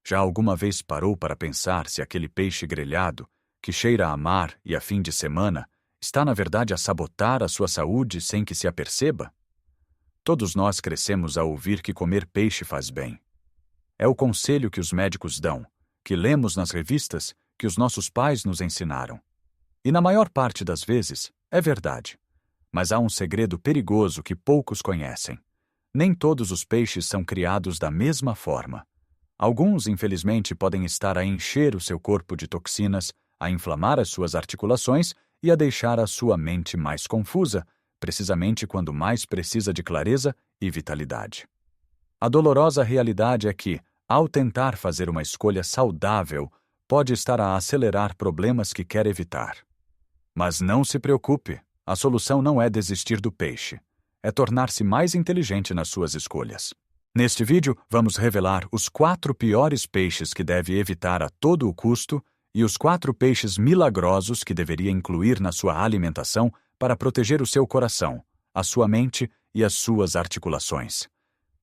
Já alguma vez parou para pensar se aquele peixe grelhado, que cheira a mar e a fim de semana, está na verdade a sabotar a sua saúde sem que se aperceba? Todos nós crescemos a ouvir que comer peixe faz bem. É o conselho que os médicos dão, que lemos nas revistas, que os nossos pais nos ensinaram. E na maior parte das vezes, é verdade. Mas há um segredo perigoso que poucos conhecem. Nem todos os peixes são criados da mesma forma. Alguns, infelizmente, podem estar a encher o seu corpo de toxinas, a inflamar as suas articulações e a deixar a sua mente mais confusa, precisamente quando mais precisa de clareza e vitalidade. A dolorosa realidade é que, ao tentar fazer uma escolha saudável, pode estar a acelerar problemas que quer evitar. Mas não se preocupe, a solução não é desistir do peixe, é tornar-se mais inteligente nas suas escolhas. Neste vídeo, vamos revelar os 4 piores peixes que deve evitar a todo o custo e os 4 peixes milagrosos que deveria incluir na sua alimentação para proteger o seu coração, a sua mente e as suas articulações.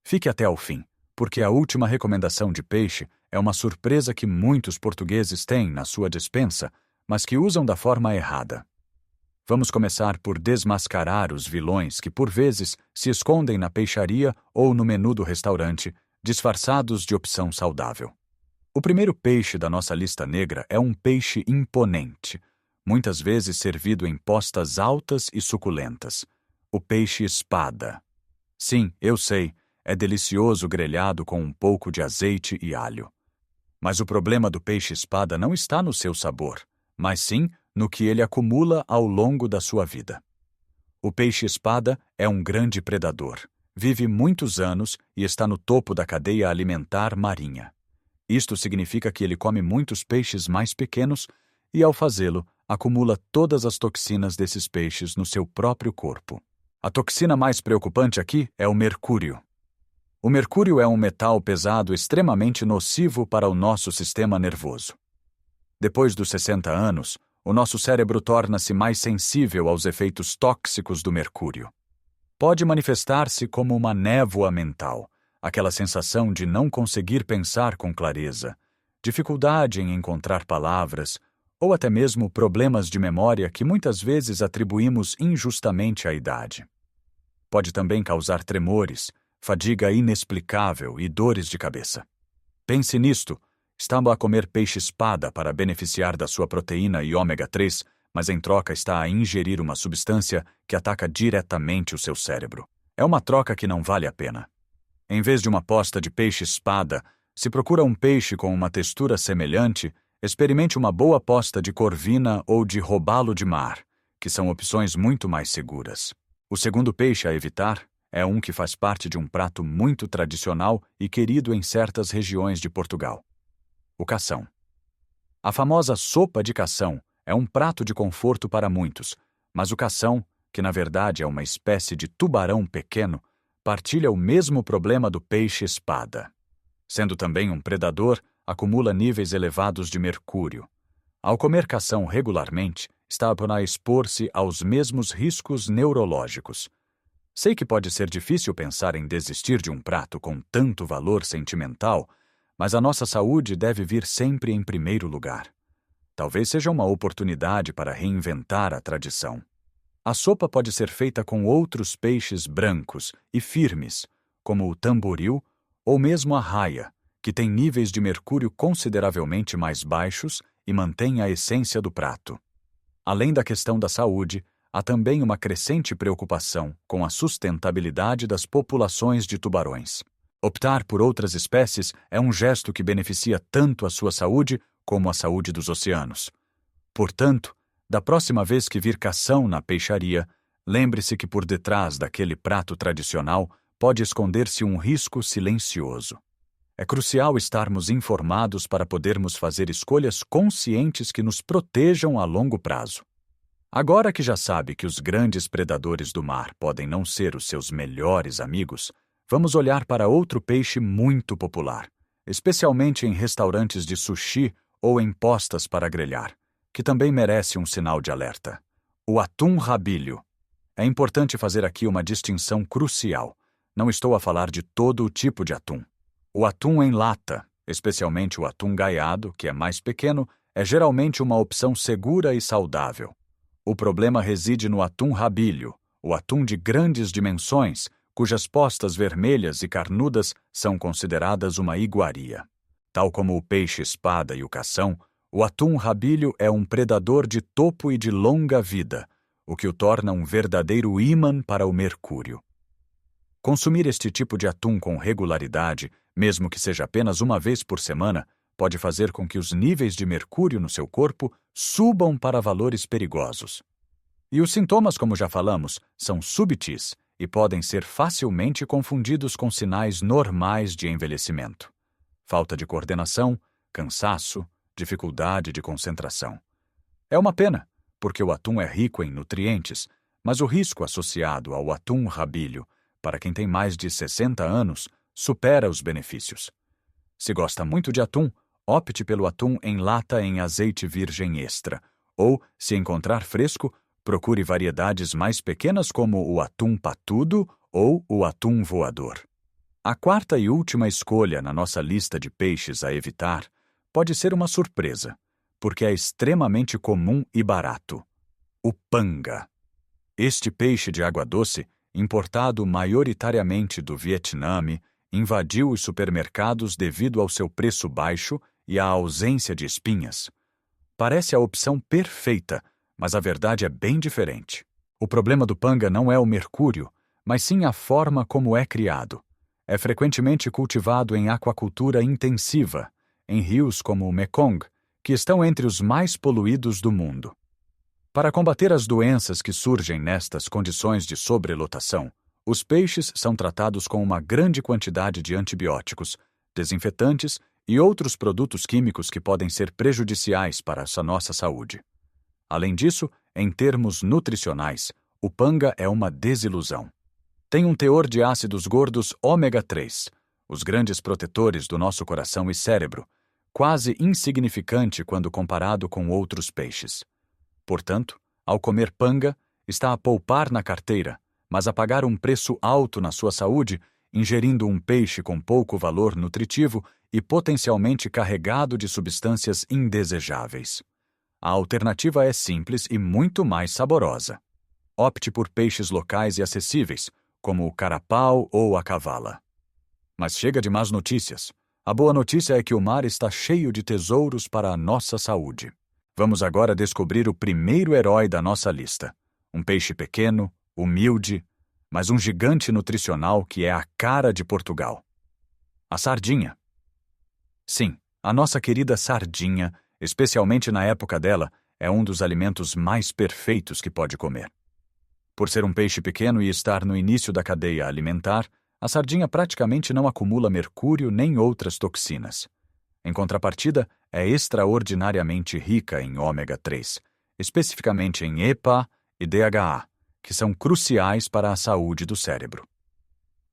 Fique até ao fim, porque a última recomendação de peixe é uma surpresa que muitos portugueses têm na sua despensa, mas que usam da forma errada. Vamos começar por desmascarar os vilões que, por vezes, se escondem na peixaria ou no menu do restaurante, disfarçados de opção saudável. O primeiro peixe da nossa lista negra é um peixe imponente, muitas vezes servido em postas altas e suculentas. O peixe-espada. Sim, eu sei, é delicioso grelhado com um pouco de azeite e alho. Mas o problema do peixe-espada não está no seu sabor, mas sim no que ele acumula ao longo da sua vida. O peixe-espada é um grande predador, vive muitos anos e está no topo da cadeia alimentar marinha. Isto significa que ele come muitos peixes mais pequenos e, ao fazê-lo, acumula todas as toxinas desses peixes no seu próprio corpo. A toxina mais preocupante aqui é o mercúrio. O mercúrio é um metal pesado extremamente nocivo para o nosso sistema nervoso. Depois dos 60 anos, o nosso cérebro torna-se mais sensível aos efeitos tóxicos do mercúrio. Pode manifestar-se como uma névoa mental, aquela sensação de não conseguir pensar com clareza, dificuldade em encontrar palavras, ou até mesmo problemas de memória que muitas vezes atribuímos injustamente à idade. Pode também causar tremores, fadiga inexplicável e dores de cabeça. Pense nisto. Estava a comer peixe-espada para beneficiar da sua proteína e ômega 3, mas em troca está a ingerir uma substância que ataca diretamente o seu cérebro. É uma troca que não vale a pena. Em vez de uma posta de peixe-espada, se procura um peixe com uma textura semelhante, experimente uma boa posta de corvina ou de robalo de mar, que são opções muito mais seguras. O segundo peixe a evitar é um que faz parte de um prato muito tradicional e querido em certas regiões de Portugal. O cação. A famosa sopa de cação é um prato de conforto para muitos, mas o cação, que na verdade é uma espécie de tubarão pequeno, partilha o mesmo problema do peixe-espada. Sendo também um predador, acumula níveis elevados de mercúrio. Ao comer cação regularmente, está a expor-se aos mesmos riscos neurológicos. Sei que pode ser difícil pensar em desistir de um prato com tanto valor sentimental, mas a nossa saúde deve vir sempre em primeiro lugar. Talvez seja uma oportunidade para reinventar a tradição. A sopa pode ser feita com outros peixes brancos e firmes, como o tamboril ou mesmo a raia, que tem níveis de mercúrio consideravelmente mais baixos e mantém a essência do prato. Além da questão da saúde, há também uma crescente preocupação com a sustentabilidade das populações de tubarões. Optar por outras espécies é um gesto que beneficia tanto a sua saúde como a saúde dos oceanos. Portanto, da próxima vez que vir cação na peixaria, lembre-se que por detrás daquele prato tradicional pode esconder-se um risco silencioso. É crucial estarmos informados para podermos fazer escolhas conscientes que nos protejam a longo prazo. Agora que já sabe que os grandes predadores do mar podem não ser os seus melhores amigos, vamos olhar para outro peixe muito popular, especialmente em restaurantes de sushi ou em postas para grelhar, que também merece um sinal de alerta. O atum rabilho. É importante fazer aqui uma distinção crucial. Não estou a falar de todo o tipo de atum. O atum em lata, especialmente o atum gaiado, que é mais pequeno, é geralmente uma opção segura e saudável. O problema reside no atum rabilho, o atum de grandes dimensões, cujas postas vermelhas e carnudas são consideradas uma iguaria. Tal como o peixe-espada e o cação, o atum rabilho é um predador de topo e de longa vida, o que o torna um verdadeiro ímã para o mercúrio. Consumir este tipo de atum com regularidade, mesmo que seja apenas uma vez por semana, pode fazer com que os níveis de mercúrio no seu corpo subam para valores perigosos. E os sintomas, como já falamos, são subtis e podem ser facilmente confundidos com sinais normais de envelhecimento. Falta de coordenação, cansaço, dificuldade de concentração. É uma pena, porque o atum é rico em nutrientes, mas o risco associado ao atum rabilho, para quem tem mais de 60 anos, supera os benefícios. Se gosta muito de atum, opte pelo atum em lata em azeite virgem extra, ou, se encontrar fresco, procure variedades mais pequenas como o atum patudo ou o atum voador. A quarta e última escolha na nossa lista de peixes a evitar pode ser uma surpresa, porque é extremamente comum e barato: o panga. Este peixe de água doce, importado maioritariamente do Vietnã, invadiu os supermercados devido ao seu preço baixo e à ausência de espinhas. Parece a opção perfeita, mas a verdade é bem diferente. O problema do panga não é o mercúrio, mas sim a forma como é criado. É frequentemente cultivado em aquacultura intensiva, em rios como o Mekong, que estão entre os mais poluídos do mundo. Para combater as doenças que surgem nestas condições de sobrelotação, os peixes são tratados com uma grande quantidade de antibióticos, desinfetantes e outros produtos químicos que podem ser prejudiciais para a nossa saúde. Além disso, em termos nutricionais, o panga é uma desilusão. Tem um teor de ácidos gordos ômega 3, os grandes protetores do nosso coração e cérebro, quase insignificante quando comparado com outros peixes. Portanto, ao comer panga, está a poupar na carteira, mas a pagar um preço alto na sua saúde, ingerindo um peixe com pouco valor nutritivo e potencialmente carregado de substâncias indesejáveis. A alternativa é simples e muito mais saborosa. Opte por peixes locais e acessíveis, como o carapau ou a cavala. Mas chega de más notícias. A boa notícia é que o mar está cheio de tesouros para a nossa saúde. Vamos agora descobrir o primeiro herói da nossa lista. Um peixe pequeno, humilde, mas um gigante nutricional que é a cara de Portugal. A sardinha. Sim, a nossa querida sardinha, especialmente na época dela, é um dos alimentos mais perfeitos que pode comer. Por ser um peixe pequeno e estar no início da cadeia alimentar, a sardinha praticamente não acumula mercúrio nem outras toxinas. Em contrapartida, é extraordinariamente rica em ômega 3, especificamente em EPA e DHA, que são cruciais para a saúde do cérebro.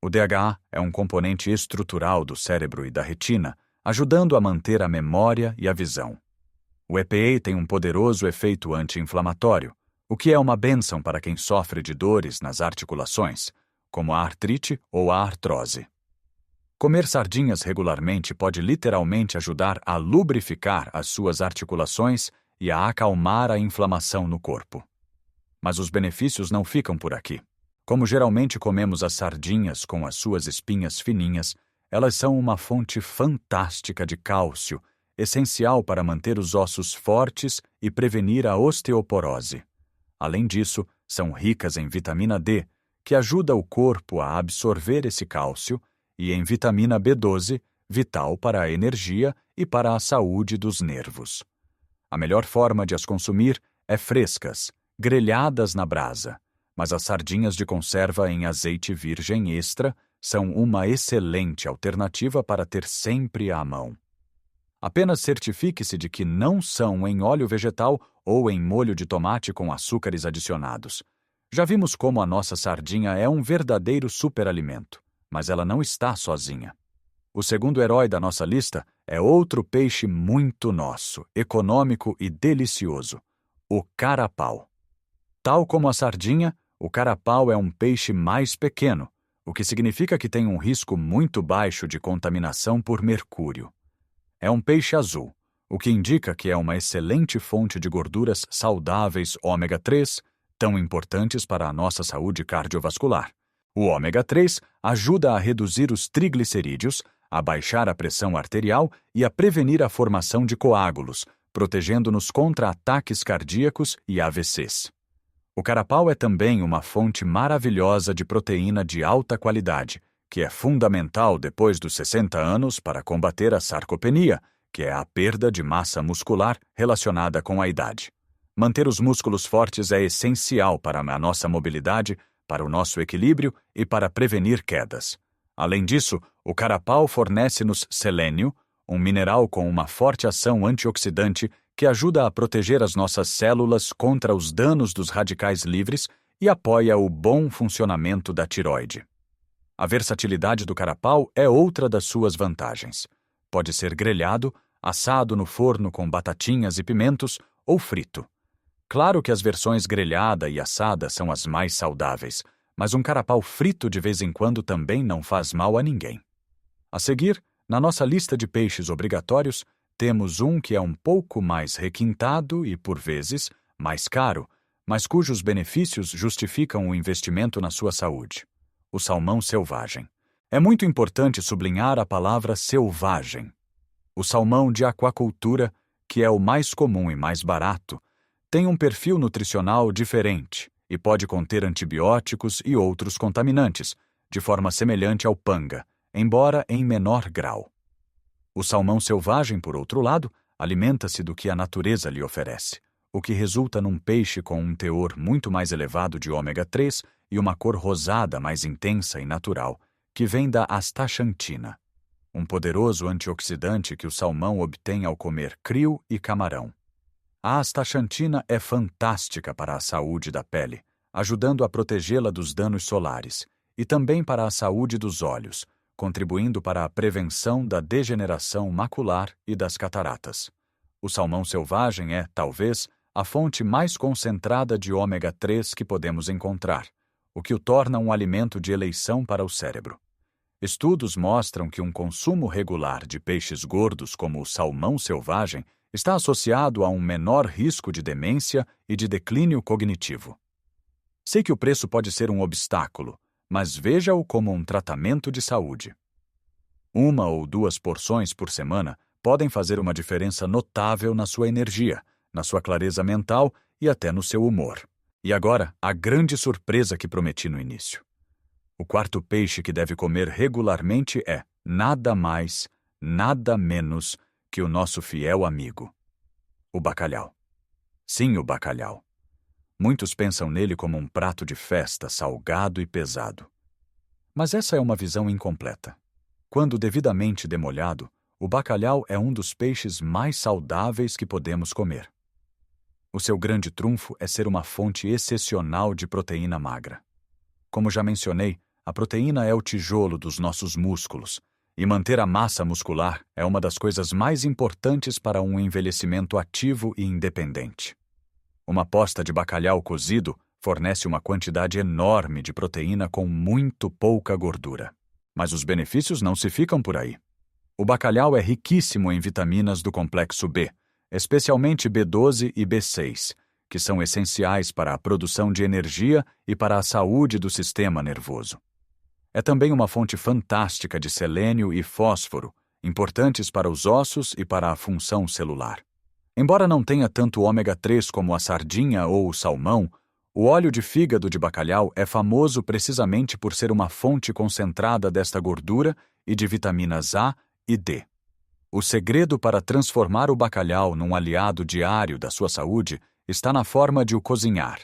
O DHA é um componente estrutural do cérebro e da retina, ajudando a manter a memória e a visão. O EPA tem um poderoso efeito anti-inflamatório, o que é uma bênção para quem sofre de dores nas articulações, como a artrite ou a artrose. Comer sardinhas regularmente pode literalmente ajudar a lubrificar as suas articulações e a acalmar a inflamação no corpo. Mas os benefícios não ficam por aqui. Como geralmente comemos as sardinhas com as suas espinhas fininhas, elas são uma fonte fantástica de cálcio, essencial para manter os ossos fortes e prevenir a osteoporose. Além disso, são ricas em vitamina D, que ajuda o corpo a absorver esse cálcio, e em vitamina B12, vital para a energia e para a saúde dos nervos. A melhor forma de as consumir é frescas, grelhadas na brasa, mas as sardinhas de conserva em azeite virgem extra são uma excelente alternativa para ter sempre à mão. Apenas certifique-se de que não são em óleo vegetal ou em molho de tomate com açúcares adicionados. Já vimos como a nossa sardinha é um verdadeiro superalimento, mas ela não está sozinha. O segundo herói da nossa lista é outro peixe muito nosso, econômico e delicioso: o carapau. Tal como a sardinha, o carapau é um peixe mais pequeno, o que significa que tem um risco muito baixo de contaminação por mercúrio. é um peixe azul, o que indica que é uma excelente fonte de gorduras saudáveis ômega 3, tão importantes para a nossa saúde cardiovascular. O ômega 3 ajuda a reduzir os triglicerídeos, a baixar a pressão arterial e a prevenir a formação de coágulos, protegendo-nos contra ataques cardíacos e AVCs. O carapau é também uma fonte maravilhosa de proteína de alta qualidade, que é fundamental depois dos 60 anos para combater a sarcopenia, que é a perda de massa muscular relacionada com a idade. Manter os músculos fortes é essencial para a nossa mobilidade, para o nosso equilíbrio e para prevenir quedas. Além disso, o carapau fornece-nos selênio, um mineral com uma forte ação antioxidante que ajuda a proteger as nossas células contra os danos dos radicais livres e apoia o bom funcionamento da tireoide. A versatilidade do carapau é outra das suas vantagens. Pode ser grelhado, assado no forno com batatinhas e pimentos ou frito. Claro que as versões grelhada e assada são as mais saudáveis, mas um carapau frito de vez em quando também não faz mal a ninguém. A seguir, na nossa lista de peixes obrigatórios, temos um que é um pouco mais requintado e, por vezes, mais caro, mas cujos benefícios justificam o investimento na sua saúde: o salmão selvagem. É muito importante sublinhar a palavra selvagem. O salmão de aquacultura, que é o mais comum e mais barato, tem um perfil nutricional diferente e pode conter antibióticos e outros contaminantes, de forma semelhante ao panga, embora em menor grau. O salmão selvagem, por outro lado, alimenta-se do que a natureza lhe oferece, o que resulta num peixe com um teor muito mais elevado de ômega 3 e uma cor rosada mais intensa e natural, que vem da astaxantina, um poderoso antioxidante que o salmão obtém ao comer krill e camarão. A astaxantina é fantástica para a saúde da pele, ajudando a protegê-la dos danos solares, e também para a saúde dos olhos, contribuindo para a prevenção da degeneração macular e das cataratas. O salmão selvagem é, talvez, a fonte mais concentrada de ômega 3 que podemos encontrar, o que o torna um alimento de eleição para o cérebro. Estudos mostram que um consumo regular de peixes gordos como o salmão selvagem está associado a um menor risco de demência e de declínio cognitivo. Sei que o preço pode ser um obstáculo, mas veja-o como um tratamento de saúde. 1 ou 2 porções por semana podem fazer uma diferença notável na sua energia, na sua clareza mental e até no seu humor. E agora, a grande surpresa que prometi no início. O quarto peixe que deve comer regularmente é nada mais, nada menos que o nosso fiel amigo, o bacalhau. Sim, o bacalhau. Muitos pensam nele como um prato de festa, salgado e pesado. Mas essa é uma visão incompleta. Quando devidamente demolhado, o bacalhau é um dos peixes mais saudáveis que podemos comer. O seu grande trunfo é ser uma fonte excepcional de proteína magra. Como já mencionei, a proteína é o tijolo dos nossos músculos, e manter a massa muscular é uma das coisas mais importantes para um envelhecimento ativo e independente. Uma posta de bacalhau cozido fornece uma quantidade enorme de proteína com muito pouca gordura. Mas os benefícios não se ficam por aí. O bacalhau é riquíssimo em vitaminas do complexo B, especialmente B12 e B6, que são essenciais para a produção de energia e para a saúde do sistema nervoso. É também uma fonte fantástica de selênio e fósforo, importantes para os ossos e para a função celular. Embora não tenha tanto ômega 3 como a sardinha ou o salmão, o óleo de fígado de bacalhau é famoso precisamente por ser uma fonte concentrada desta gordura e de vitaminas A e D. O segredo para transformar o bacalhau num aliado diário da sua saúde está na forma de o cozinhar.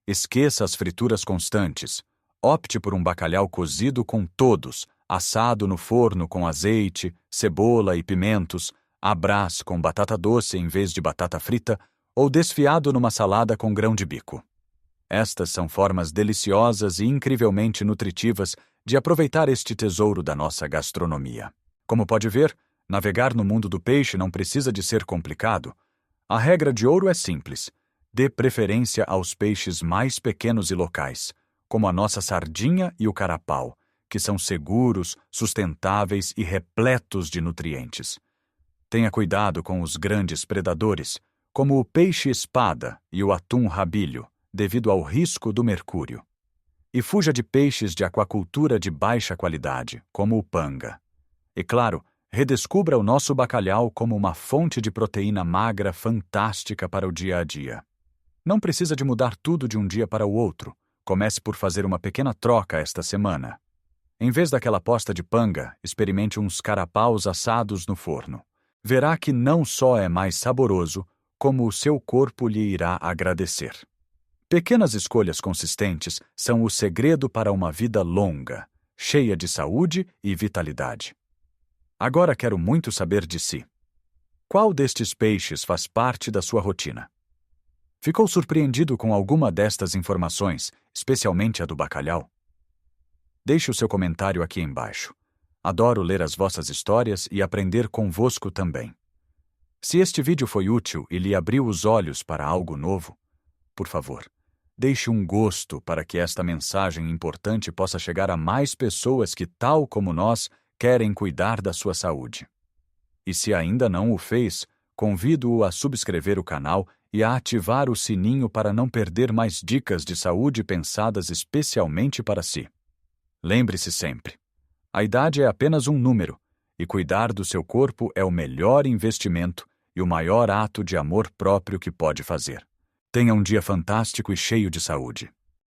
Esqueça as frituras constantes. Opte por um bacalhau cozido com todos, assado no forno com azeite, cebola e pimentos, à brás com batata doce em vez de batata frita ou desfiado numa salada com grão de bico. Estas são formas deliciosas e incrivelmente nutritivas de aproveitar este tesouro da nossa gastronomia. Como pode ver, navegar no mundo do peixe não precisa de ser complicado. A regra de ouro é simples. Dê preferência aos peixes mais pequenos e locais, como a nossa sardinha e o carapau, que são seguros, sustentáveis e repletos de nutrientes. Tenha cuidado com os grandes predadores, como o peixe-espada e o atum-rabilho, devido ao risco do mercúrio. E fuja de peixes de aquacultura de baixa qualidade, como o panga. E claro, redescubra o nosso bacalhau como uma fonte de proteína magra fantástica para o dia a dia. Não precisa de mudar tudo de um dia para o outro. Comece por fazer uma pequena troca esta semana. Em vez daquela posta de panga, experimente uns carapaus assados no forno. Verá que não só é mais saboroso, como o seu corpo lhe irá agradecer. Pequenas escolhas consistentes são o segredo para uma vida longa, cheia de saúde e vitalidade. Agora quero muito saber de si. Qual destes peixes faz parte da sua rotina? Ficou surpreendido com alguma destas informações, especialmente a do bacalhau? Deixe o seu comentário aqui embaixo. Adoro ler as vossas histórias e aprender convosco também. Se este vídeo foi útil e lhe abriu os olhos para algo novo, por favor, deixe um gosto para que esta mensagem importante possa chegar a mais pessoas que, tal como nós, querem cuidar da sua saúde. E se ainda não o fez, convido-o a subscrever o canal e a ativar o sininho para não perder mais dicas de saúde pensadas especialmente para si. Lembre-se sempre, a idade é apenas um número, e cuidar do seu corpo é o melhor investimento e o maior ato de amor próprio que pode fazer. Tenha um dia fantástico e cheio de saúde.